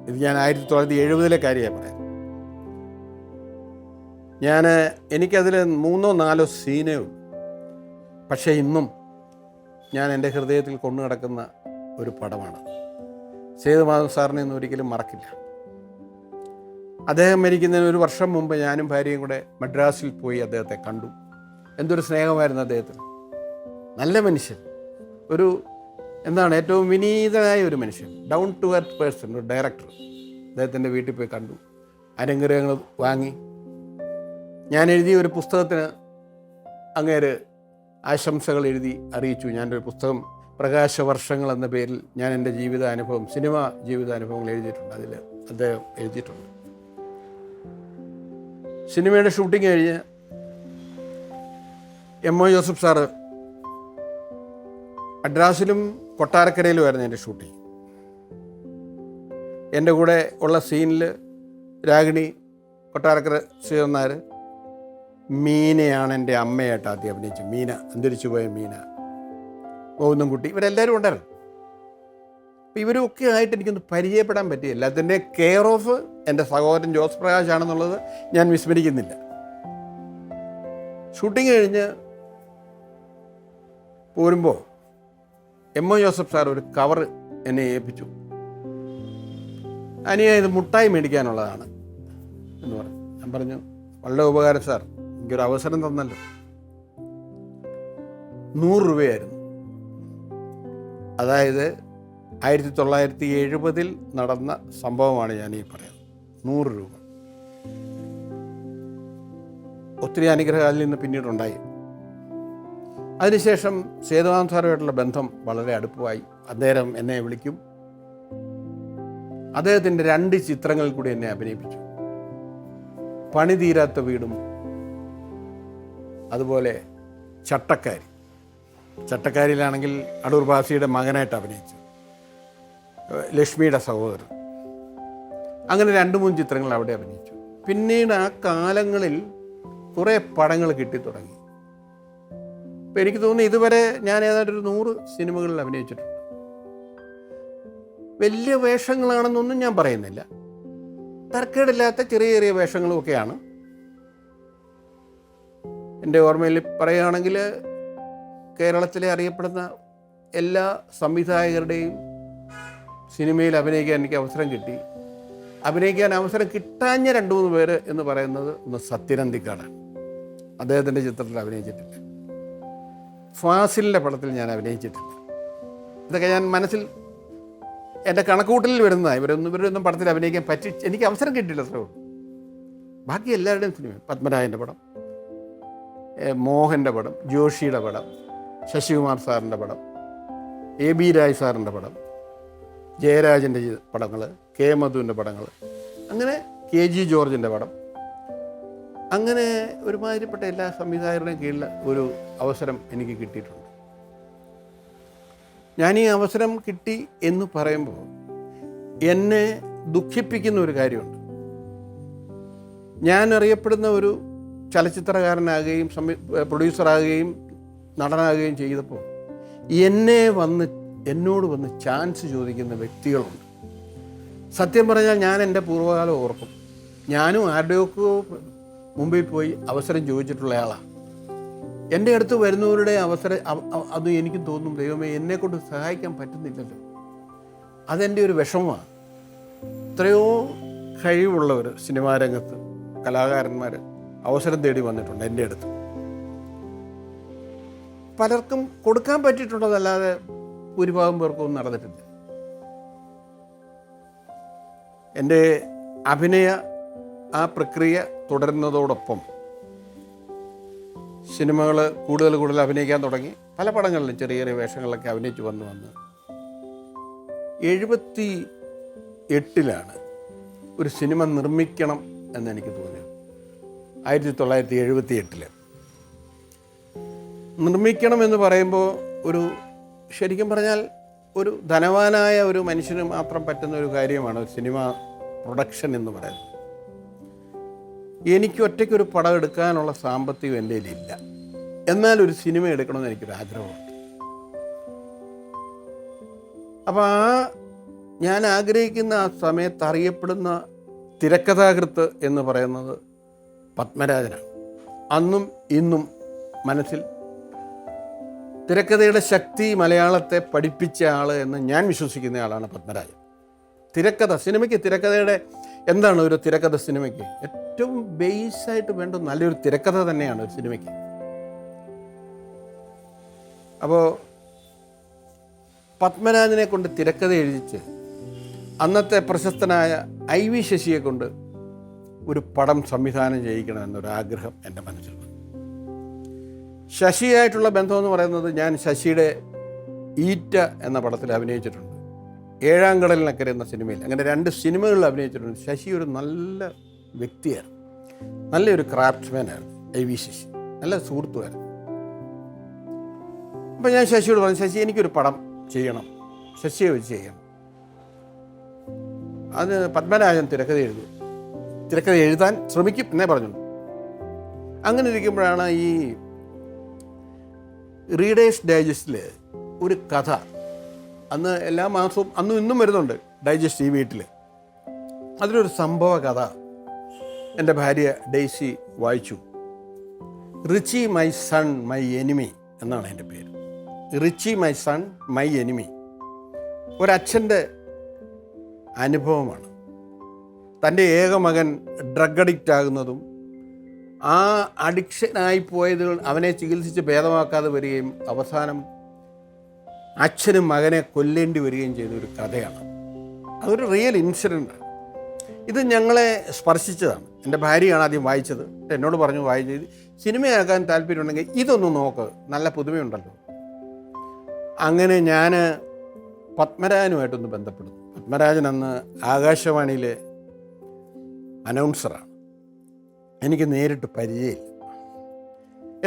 ഇത് ഞാൻ 1970 കാര്യമാണ് പറയാം. എനിക്കതിൽ 3-4 സീനേ ഉള്ളൂ. പക്ഷേ ഇന്നും ഞാൻ എൻ്റെ ഹൃദയത്തിൽ കൊണ്ടു നടക്കുന്ന ഒരു പടമാണ്. സേതുമാധവൻ സാറിനെ ഒന്നും ഒരിക്കലും മറക്കില്ല. അദ്ദേഹം മരിക്കുന്നതിന് 1 വർഷം മുമ്പ് ഞാനും ഭാര്യയും കൂടെ മദ്രാസിൽ പോയി അദ്ദേഹത്തെ കണ്ടു. എന്തൊരു സ്നേഹമായിരുന്നു അദ്ദേഹത്തിന്. നല്ല മനുഷ്യൻ, ഏറ്റവും വിനീതനായ ഒരു മനുഷ്യൻ, ഡൗൺ ടു എർത്ത് പേഴ്സൺ, ഒരു ഡയറക്ടർ. അദ്ദേഹത്തിൻ്റെ വീട്ടിൽ പോയി കണ്ടു, അനുഗ്രഹങ്ങൾ വാങ്ങി. ഞാൻ എഴുതിയ ഒരു പുസ്തകത്തിന് അങ്ങേര് ആശംസകൾ എഴുതി അറിയിച്ചു. ഞാനൊരു പുസ്തകം പ്രകാശവർഷങ്ങൾ എന്ന പേരിൽ ഞാൻ എൻ്റെ സിനിമാ ജീവിതാനുഭവങ്ങൾ എഴുതിയിട്ടുണ്ട്. അതിൽ അദ്ദേഹം എഴുതിയിട്ടുണ്ട്. സിനിമയുടെ ഷൂട്ടിംഗ് കഴിഞ്ഞ് എം.ഒ. ജോസഫ് സാറ് മദ്രാസിലും കൊട്ടാരക്കരയിലുമായിരുന്നു എൻ്റെ ഷൂട്ടിങ്. എൻ്റെ കൂടെ ഉള്ള സീനിൽ രാഗിണി, കൊട്ടാരക്കര ശ്രീനായർ, മീനയാണ് എൻ്റെ അമ്മയായിട്ട് ആദ്യം അഭിനയിച്ചു. മീന, അന്തരിച്ചു പോയ മീന, ഗോവിന്ദൻകുട്ടി, ഇവരെല്ലാവരും ഉണ്ടായിരുന്നു. അപ്പോൾ ഇവരൊക്കെ ആയിട്ട് എനിക്കൊന്ന് പരിചയപ്പെടാൻ പറ്റിയില്ല. അതിൻ്റെ കെയർ ഓഫ് എൻ്റെ സഹോദരൻ ജോസ് പ്രകാശ് ആണെന്നുള്ളത് ഞാൻ വിസ്മരിക്കുന്നില്ല. ഷൂട്ടിങ് കഴിഞ്ഞ് പോരുമ്പോൾ എം.ഒ. ജോസഫ് സാർ ഒരു കവർ എന്നെ ഏൽപ്പിച്ചു. ഇത് മുട്ടായി മേടിക്കാനുള്ളതാണ് എന്ന് പറഞ്ഞു. ഞാൻ പറഞ്ഞു, വളരെ ഉപകാരം സാർ, എനിക്കൊരു അവസരം തന്നല്ലോ. 100 രൂപയായിരുന്നു. അതായത് 1970 നടന്ന സംഭവമാണ് ഞാൻ ഈ പറയുന്നത്. 100 രൂപ. ഒത്തിരി അനുഗ്രഹം അതിൽ നിന്ന് പിന്നീടുണ്ടായി. അതിനുശേഷം സേതുമാധവൻ സാറുമായിട്ടുള്ള ബന്ധം വളരെ അടുപ്പമായി. അദ്ദേഹം എന്നെ വിളിക്കും. അദ്ദേഹത്തിൻ്റെ 2 ചിത്രങ്ങളിൽ കൂടി എന്നെ അഭിനയിപ്പിച്ചു. പണി തീരാത്ത വീടും അതുപോലെ ചട്ടക്കാരിയിലാണെങ്കിൽ അടൂർ ഭാസിയുടെ മകനായിട്ട് അഭിനയിച്ചു, ലക്ഷ്മിയുടെ സഹോദരൻ. അങ്ങനെ 2-3 ചിത്രങ്ങൾ അവിടെ അഭിനയിച്ചു. പിന്നീട് ആ കാലങ്ങളിൽ കുറേ പടങ്ങൾ കിട്ടിത്തുടങ്ങി. അപ്പോൾ എനിക്ക് തോന്നുന്നു ഇതുവരെ ഞാൻ ഏതാണ്ട് ഒരു 100 സിനിമകളിൽ അഭിനയിച്ചിട്ടുണ്ട്. വലിയ വേഷങ്ങളാണെന്നൊന്നും ഞാൻ പറയുന്നില്ല. തരക്കേടില്ലാത്ത ചെറിയ ചെറിയ വേഷങ്ങളുമൊക്കെയാണ്. എൻ്റെ ഓർമ്മയിൽ പറയുകയാണെങ്കിൽ കേരളത്തിലെ അറിയപ്പെടുന്ന എല്ലാ സംവിധായകരുടെയും സിനിമയിൽ അഭിനയിക്കാൻ എനിക്ക് അവസരം കിട്ടി. അഭിനയിക്കാൻ അവസരം കിട്ടാഞ്ഞ 2-3 പേര് എന്ന് പറയുന്നത് ഒന്ന് സത്യനന്ദിക്കാടാണ്. അദ്ദേഹത്തിൻ്റെ ചിത്രത്തിൽ അഭിനയിച്ചിട്ടില്ല. ഫാസിലിൻ്റെ പടത്തിൽ ഞാൻ അഭിനയിച്ചിട്ടില്ല. ഇതൊക്കെ ഞാൻ മനസ്സിൽ എൻ്റെ കണക്കൂട്ടലിൽ വരുന്നതാണ്. ഇവരൊന്നും പടത്തിൽ അഭിനയിക്കാൻ എനിക്ക് അവസരം കിട്ടിയില്ല, അത്രേ ഉള്ളൂ. ബാക്കി എല്ലാവരുടെയും സിനിമ, പത്മരാജൻ്റെ പടം, മോഹൻ്റെ പടം, ജോഷിയുടെ പടം, ശശികുമാർ സാറിൻ്റെ പടം, എ ബി രായ് സാറിൻ്റെ പടം, ജയരാജൻ്റെ പടങ്ങൾ, കെ മധുവിൻ്റെ പടങ്ങൾ, അങ്ങനെ കെ ജി ജോർജിൻ്റെ പടം, അങ്ങനെ ഒരുമാതിരിപ്പെട്ട എല്ലാ സംവിധായകരുടെയും കീഴിൽ ഒരു അവസരം എനിക്ക് കിട്ടിയിട്ടുണ്ട്. ഞാൻ ഈ അവസരം കിട്ടി എന്ന് പറയുമ്പോൾ എന്നെ ദുഃഖിപ്പിക്കുന്ന ഒരു കാര്യമുണ്ട്. ഞാൻ അറിയപ്പെടുന്ന ഒരു ചലച്ചിത്രകാരനാകുകയും പ്രൊഡ്യൂസറാകുകയും നടനാകുകയും ചെയ്തപ്പോൾ എന്നോട് വന്ന് ചാൻസ് ചോദിക്കുന്ന വ്യക്തികളുണ്ട്. സത്യം പറഞ്ഞാൽ ഞാൻ എൻ്റെ പൂർവ്വകാലം ഓർക്കും. ഞാനും ആരുടെയൊക്കെ മുമ്പിൽ പോയി അവസരം ചോദിച്ചിട്ടുള്ള ആളാണ്. എൻ്റെ അടുത്ത് വരുന്നവരുടെ അവസരം അത് എനിക്ക് തോന്നും, ദൈവമേ എന്നെക്കൊണ്ട് സഹായിക്കാൻ പറ്റുന്നില്ലല്ലോ. അതെൻ്റെ ഒരു വിഷമമാണ്. എത്രയോ കഴിവുള്ളവർ സിനിമാ രംഗത്ത് കലാകാരന്മാർ അവസരം തേടി വന്നിട്ടുണ്ട് എൻ്റെ അടുത്ത്. പലർക്കും കൊടുക്കാൻ പറ്റിയിട്ടുള്ളതല്ലാതെ ഭൂരിഭാഗം പേർക്കൊന്നും നടന്നിട്ടില്ല. എൻ്റെ അഭിനയ ആ പ്രക്രിയ തുടരുന്നതോടൊപ്പം സിനിമകൾ കൂടുതൽ അഭിനയിക്കാൻ തുടങ്ങി. പല പടങ്ങളിലും ചെറിയ ചെറിയ വേഷങ്ങളിലൊക്കെ അഭിനയിച്ച് വന്ന് 1978 ഒരു സിനിമ നിർമ്മിക്കണം എന്നെനിക്ക് തോന്നിയത്. 1978 നിർമ്മിക്കണമെന്ന് പറയുമ്പോൾ ശരിക്കും പറഞ്ഞാൽ ഒരു ധനവാനായ ഒരു മനുഷ്യന് മാത്രം പറ്റുന്ന ഒരു കാര്യമാണ് ഒരു സിനിമ പ്രൊഡക്ഷൻ എന്ന് പറയുന്നത്. എനിക്ക് ഒറ്റയ്ക്കൊരു പടം എടുക്കാനുള്ള സാമ്പത്തികം എൻ്റെ കയ്യിലില്ല. എന്നാൽ ഒരു സിനിമ എടുക്കണമെന്ന് എനിക്കൊരു ആഗ്രഹമുണ്ട്. അപ്പോൾ ഞാൻ ആഗ്രഹിക്കുന്ന ആ സമയത്ത് അറിയപ്പെടുന്ന തിരക്കഥാകൃത്ത് എന്ന് പറയുന്നത് പത്മരാജനാണ്. അന്നും ഇന്നും മനസ്സിൽ തിരക്കഥയുടെ ശക്തി മലയാളത്തെ പഠിപ്പിച്ച ആൾ എന്ന് ഞാൻ വിശ്വസിക്കുന്ന ആളാണ് പത്മരാജൻ. സിനിമയ്ക്ക് തിരക്കഥയുടെ എന്താണ് ഒരു തിരക്കഥ? സിനിമയ്ക്ക് ഏറ്റവും ബേസായിട്ട് വേണ്ട നല്ലൊരു തിരക്കഥ തന്നെയാണ് ഒരു സിനിമയ്ക്ക്. അപ്പോൾ പത്മരാജനെ കൊണ്ട് തിരക്കഥ എഴുതിച്ച് അന്നത്തെ പ്രശസ്തനായ IV ശശിയെ കൊണ്ട് ഒരു പടം സംവിധാനം ചെയ്യിക്കണമെന്നൊരാഗ്രഹം എൻ്റെ മനസ്സിൽ വന്നു. ശശിയായിട്ടുള്ള ബന്ധമെന്ന് പറയുന്നത്, ഞാൻ ശശിയുടെ ഈറ്റ എന്ന പടത്തിൽ അഭിനയിച്ചിട്ടുണ്ട്, ഏഴാം കടലിനക്കരെ എന്ന സിനിമയിൽ. അങ്ങനെ 2 സിനിമകളിൽ അഭിനയിച്ചിട്ടുണ്ട്. ശശി ഒരു നല്ല വ്യക്തിയായിരുന്നു, നല്ലൊരു ക്രാഫ്റ്റ്സ്മാനായിരുന്നു IV ശശി, നല്ല സുഹൃത്തുമായിരുന്നു. അപ്പം ഞാൻ ശശിയോട് പറഞ്ഞു, ശശി എനിക്കൊരു പടം ചെയ്യണം, ശശിയെ വെച്ച് ചെയ്യണം. അത് പത്മരാജൻ തിരക്കഥ എഴുതാൻ ശ്രമിക്കും എന്നേ പറഞ്ഞു. അങ്ങനെ ഇരിക്കുമ്പോഴാണ് ഈ റീഡേഴ്സ് ഡൈജസ്റ്റിൽ ഒരു കഥ, അന്ന് എല്ലാ മാസവും അന്നും ഇന്നും വരുന്നുണ്ട് ഡൈജസ്റ്റ് ഈ വീട്ടിൽ, അതിലൊരു സംഭവ കഥ എൻ്റെ ഭാര്യ ഡെയ്സി വായിച്ചു. Richie my son my enemy എന്നാണ് എൻ്റെ പേര്. Richie my son my enemy. ഒരച്ഛൻ്റെ അനുഭവമാണ്. തൻ്റെ ഏക മകൻ ഡ്രഗ് അഡിക്റ്റ് ആകുന്നതും ആ അഡിക്ഷനായി പോയത് അവനെ ചികിത്സിച്ച് ഭേദമാക്കാതെ വരികയും അവസാനം അച്ഛനും മകനെ കൊല്ലേണ്ടി വരികയും ചെയ്ത ഒരു കഥയാണ്. അതൊരു റിയൽ ഇൻസിഡൻ്റാണ്. ഇത് ഞങ്ങളെ സ്പർശിച്ചതാണ്. എൻ്റെ ഭാര്യയാണ് ആദ്യം വായിച്ചത്. എന്നോട് പറഞ്ഞു, വായിച്ച് സിനിമയാക്കാൻ താല്പര്യമുണ്ടെങ്കിൽ ഇതൊന്ന് നോക്ക്, നല്ല പുതുമയുണ്ടല്ലോ. അങ്ങനെ ഞാൻ പത്മരാജനുമായിട്ടൊന്ന് ബന്ധപ്പെടുന്നു. പത്മരാജൻ അന്ന് ആകാശവാണിയിലെ അനൗൺസറാണ്. എനിക്ക് നേരിട്ട് പരിചയമില്ല.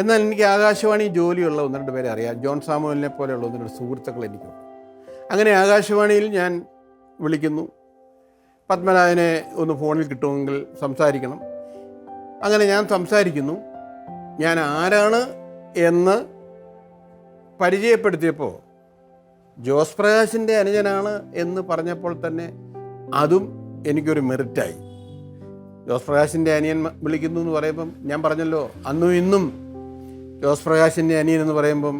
എന്നാൽ എനിക്ക് ആകാശവാണി ജോലിയുള്ള 1-2 പേരെ അറിയാം. ജോൺ സാമുവലിനെ പോലെയുള്ള 1-2 സുഹൃത്തുക്കൾ എനിക്കുണ്ട്. അങ്ങനെ ആകാശവാണിയിൽ ഞാൻ വിളിക്കുന്നു, പത്മരാജനെ ഒന്ന് ഫോണിൽ കിട്ടുമെങ്കിൽ സംസാരിക്കണം. അങ്ങനെ ഞാൻ സംസാരിക്കുന്നു. ഞാൻ ആരാണ് എന്ന് പരിചയപ്പെടുത്തിയപ്പോൾ ജോസ് പ്രകാശിൻ്റെ അനുജനാണ് എന്ന് പറഞ്ഞപ്പോൾ തന്നെ അതും എനിക്കൊരു മെറിറ്റായി. ജോസ് പ്രകാശിൻ്റെ അനിയൻ വിളിക്കുന്നു എന്ന് പറയുമ്പം ഞാൻ പറഞ്ഞല്ലോ, അന്നും ഇന്നും ജോസ് പ്രകാശിൻ്റെ അനിയൻ എന്ന് പറയുമ്പം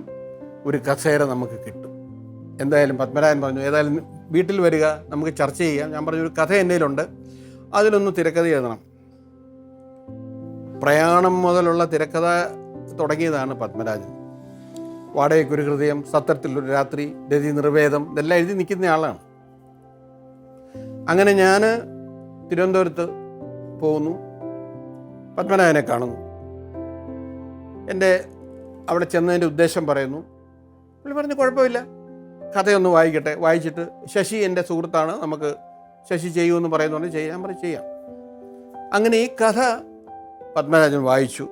ഒരു കസേര നമുക്ക് കിട്ടും. എന്തായാലും പത്മരാജൻ പറഞ്ഞു, ഏതായാലും വീട്ടിൽ വരിക, നമുക്ക് ചർച്ച ചെയ്യാം. ഞാൻ പറഞ്ഞു, ഒരു കഥ എൻ്റെ കയ്യിലുണ്ട്, അതിലൊന്ന് തിരക്കഥ എഴുതണം. പ്രയാണം മുതലുള്ള തിരക്കഥ തുടങ്ങിയതാണ് പത്മരാജൻ. വാടകയ്ക്കൊരു ഹൃദയം, സത്രത്തിലൊരു രാത്രി, രതി നിർവേദം, ഇതെല്ലാം എഴുതി നിൽക്കുന്ന ആളാണ്. അങ്ങനെ ഞാൻ തിരുവനന്തപുരത്ത് പോകുന്നു, പത്മനാഭനെ കാണുന്നു. എൻ്റെ അവിടെ ചെന്നതിൻ്റെ ഉദ്ദേശം പറയുന്നു. പുള്ളി പറഞ്ഞു, കുഴപ്പമില്ല, കഥയൊന്ന് വായിക്കട്ടെ. വായിച്ചിട്ട് ശശി എൻ്റെ സുഹൃത്താണ്, നമുക്ക് ശശി ചെയ്യുമെന്ന് പറയുന്നുണ്ട്, ചെയ്യാൻ പറയും, ചെയ്യാം. അങ്ങനെ ഈ കഥ പത്മരാജൻ വായിച്ചു.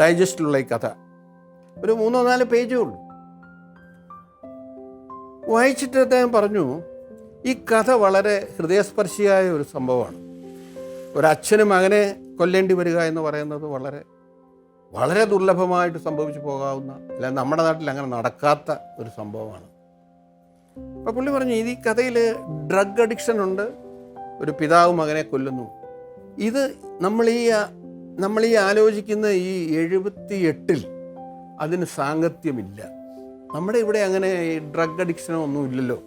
ഡൈജസ്റ്റിലുള്ള ഈ കഥ ഒരു 3-4 പേജേ ഉള്ളൂ. വായിച്ചിട്ട് അദ്ദേഹം പറഞ്ഞു, ഈ കഥ വളരെ ഹൃദയസ്പർശിയായ ഒരു സംഭവമാണ്. ഒരച്ഛന് മകനെ കൊല്ലേണ്ടി വരിക എന്ന് പറയുന്നത് വളരെ വളരെ ദുർലഭമായിട്ട് സംഭവിച്ചു പോകാവുന്ന, അല്ല നമ്മുടെ നാട്ടിൽ അങ്ങനെ നടക്കാത്ത ഒരു സംഭവമാണ്. അപ്പോൾ പുള്ളി പറഞ്ഞു, ഈ കഥയിൽ ഡ്രഗ് അഡിക്ഷൻ ഉണ്ട്, ഒരു പിതാവ് മകനെ കൊല്ലുന്നു. ഇത് നമ്മൾ ഈ ആലോചിക്കുന്ന ഈ 78-ൽ അതിന് സാങ്കത്യമില്ല. നമ്മുടെ ഇവിടെ അങ്ങനെ ഡ്രഗ് അഡിക്ഷനോ ഒന്നും ഇല്ലല്ലോ,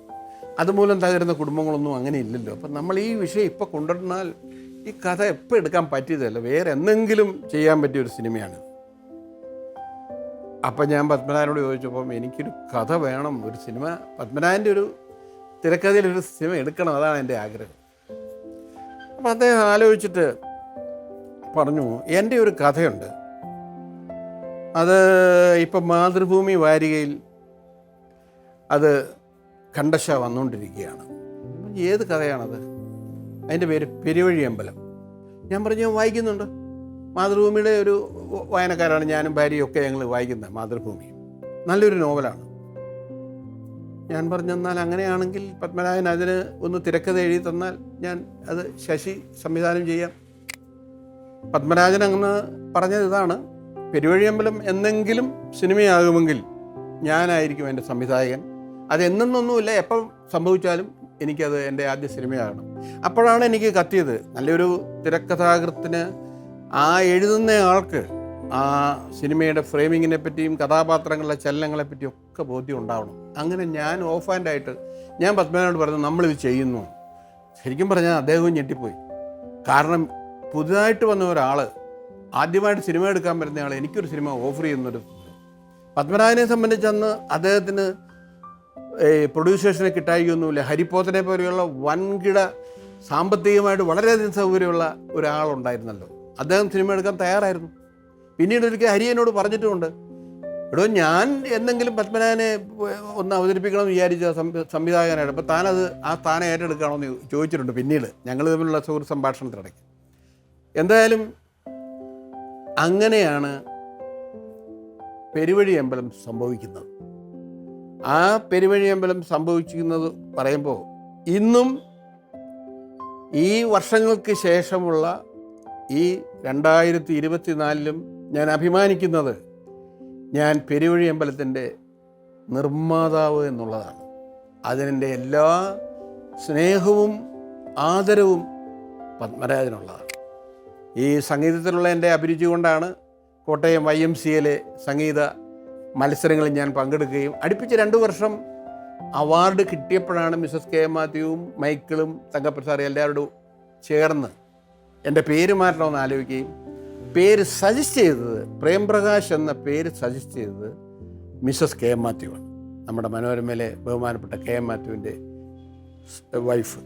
അതുമൂലം തകരുന്ന കുടുംബങ്ങളൊന്നും അങ്ങനെ ഇല്ലല്ലോ. അപ്പം നമ്മൾ ഈ വിഷയം ഇപ്പോൾ കൊണ്ടുവന്നാൽ ഈ കഥ എപ്പോൾ എടുക്കാൻ പറ്റിയതല്ല, വേറെ എന്തെങ്കിലും ചെയ്യാൻ പറ്റിയൊരു സിനിമയാണ്. അപ്പം ഞാൻ പത്മനാഭനോട് ചോദിച്ചപ്പം, എനിക്കൊരു കഥ വേണം, ഒരു സിനിമ, പത്മനാഭൻ്റെ ഒരു തിരക്കഥയിലൊരു സിനിമ എടുക്കണം, അതാണ് എൻ്റെ ആഗ്രഹം. അപ്പം അദ്ദേഹം ആലോചിച്ചിട്ട് പറഞ്ഞു, എൻ്റെ ഒരു കഥയുണ്ട്, അത് ഇപ്പം മാതൃഭൂമി വാരികയിൽ അത് ഖണ്ഡശ വന്നുകൊണ്ടിരിക്കുകയാണ്. ഏത് കഥയാണത്? അതിൻ്റെ പേര് പെരുവഴി അമ്പലം. ഞാൻ പറഞ്ഞു, ഞാൻ വായിക്കുന്നുണ്ട്. മാതൃഭൂമിയുടെ ഒരു വായനക്കാരാണ് ഞാനും ഭാര്യയും ഒക്കെ ഞങ്ങൾ വായിക്കുന്നത് മാതൃഭൂമി. നല്ലൊരു നോവലാണ്. ഞാൻ പറഞ്ഞു, എന്നാൽ അങ്ങനെയാണെങ്കിൽ പത്മനാഭൻ അതിന് ഒന്ന് തിരക്കഥ എഴുതി തന്നാൽ ഞാൻ അത് ശശി സംവിധാനം ചെയ്യാം. പത്മരാജൻ അങ്ങ് പറഞ്ഞത് ഇതാണ്, പെരുവഴിയമ്പലം എന്നെങ്കിലും സിനിമയാകുമെങ്കിൽ ഞാനായിരിക്കും എൻ്റെ സംവിധായകൻ. അതെന്നൊന്നുമില്ല, എപ്പം സംഭവിച്ചാലും എനിക്കത് എൻ്റെ ആദ്യ സിനിമയാകണം. അപ്പോഴാണ് എനിക്ക് കത്തിയത്, നല്ലൊരു തിരക്കഥാകൃത്തിന് ആ എഴുതുന്ന ആൾക്ക് ആ സിനിമയുടെ ഫ്രെയിമിങ്ങിനെ പറ്റിയും കഥാപാത്രങ്ങളുടെ ചലനങ്ങളെപ്പറ്റിയും ഒക്കെ ബോധ്യം ഉണ്ടാവണം. അങ്ങനെ ഞാൻ ഓഫ് ഹാൻഡായിട്ട് ഞാൻ പത്മനാഭനോട് പറഞ്ഞു, നമ്മളിത് ചെയ്യുന്നു. ശരിക്കും പറഞ്ഞാൽ അദ്ദേഹവും ഞെട്ടിപ്പോയി. കാരണം പുതുതായിട്ട് വന്ന ഒരാൾ, ആദ്യമായിട്ട് സിനിമ എടുക്കാൻ വരുന്ന ആൾ എനിക്കൊരു സിനിമ ഓഫർ ചെയ്യുന്നൊരു. പത്മനാഭനെ സംബന്ധിച്ചന്ന് അദ്ദേഹത്തിന് പ്രൊഡ്യൂസേഴ്സിനെ കിട്ടായിക്കൊന്നുമില്ല. ഹരിപ്പോത്തനെ പോലെയുള്ള വൻകിട സാമ്പത്തികമായിട്ട് വളരെയധികം സൗകര്യമുള്ള ഒരാളുണ്ടായിരുന്നല്ലോ. അദ്ദേഹം സിനിമ എടുക്കാൻ തയ്യാറായിരുന്നു. പിന്നീട് ഒരിക്കൽ ഹരിയനോട് പറഞ്ഞിട്ടുമുണ്ട്, എടോ ഞാൻ എന്തെങ്കിലും പത്മനാഭനെ ഒന്ന് അവതരിപ്പിക്കണമെന്ന് വിചാരിച്ച സംവിധായകനായിട്ട്, അപ്പോൾ ആ സ്ഥാനം ഏറ്റെടുക്കണമെന്ന് ചോദിച്ചിട്ടുണ്ട്. പിന്നീട് ഞങ്ങൾ തമ്മിലുള്ള സുഹൃത്ത് സംഭാഷണത്തിനിടയ്ക്ക്. എന്തായാലും അങ്ങനെയാണ് പെരുവഴി അമ്പലം സംഭവിക്കുന്നത്. ആ പെരുവഴി അമ്പലം സംഭവിക്കുന്നത് പറയുമ്പോൾ ഇന്നും ഈ വർഷങ്ങൾക്ക് ശേഷമുള്ള ഈ 2024-ലും ഞാൻ അഭിമാനിക്കുന്നത് ഞാൻ പെരുവഴി അമ്പലത്തിൻ്റെ നിർമ്മാതാവ് എന്നുള്ളതാണ്. അതിനെൻ്റെ എല്ലാ സ്നേഹവും ആദരവും പത്മരാജനുള്ളതാണ്. ഈ സംഗീതത്തിലുള്ള എൻ്റെ അഭിരുചി കൊണ്ടാണ് കോട്ടയം YMCAയിലെ സംഗീത മത്സരങ്ങളിൽ ഞാൻ പങ്കെടുക്കുകയും അടുപ്പിച്ച് 2 വർഷം അവാർഡ് കിട്ടിയപ്പോഴാണ് മിസസ് കെ മാത്യുവും മൈക്കിളും തങ്കപ്രസാദ് എല്ലാവരോടും ചേർന്ന് എൻ്റെ പേര് മാറ്റണമെന്ന് ആലോചിക്കുകയും പേര് സജസ്റ്റ് ചെയ്തത്, പ്രേംപ്രകാശ് എന്ന പേര് സജസ്റ്റ് ചെയ്തത് മിസസ് കെ മാത്യു ആണ്. നമ്മുടെ മനോരമയിലെ ബഹുമാനപ്പെട്ട കെ മാത്യുവിൻ്റെ വൈഫ്,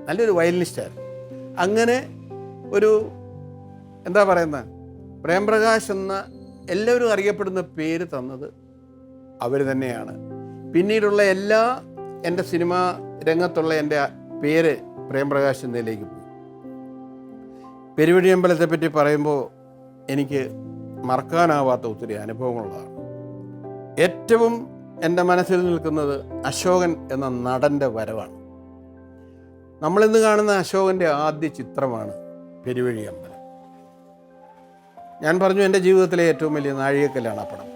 നല്ലൊരു വയലിനിസ്റ്റായിരുന്നു. അങ്ങനെ ഒരു എന്താ പറയുന്നത്, പ്രേംപ്രകാശ് എന്ന എല്ലാവരും അറിയപ്പെടുന്ന പേര് തന്നത് അവർ തന്നെയാണ്. പിന്നീടുള്ള എല്ലാ എൻ്റെ സിനിമാ രംഗത്തുള്ള എൻ്റെ പേര് പ്രേംപ്രകാശ് എന്നതിലേക്ക് പോയി. പെരുവഴി അമ്പലത്തെപ്പറ്റി പറയുമ്പോൾ എനിക്ക് മറക്കാനാവാത്ത ഒത്തിരി അനുഭവങ്ങളുള്ളതാണ്. ഏറ്റവും എൻ്റെ മനസ്സിൽ നിൽക്കുന്നത് അശോകൻ എന്ന നടൻ്റെ വരവാണ്. നമ്മളിന്ന് കാണുന്ന അശോകൻ്റെ ആദ്യ ചിത്രമാണ് പെരുവഴി അമ്പലം. ഞാൻ പറഞ്ഞു, എൻ്റെ ജീവിതത്തിലെ ഏറ്റവും വലിയ നാഴികക്കല്ലാണ് ആ പടം.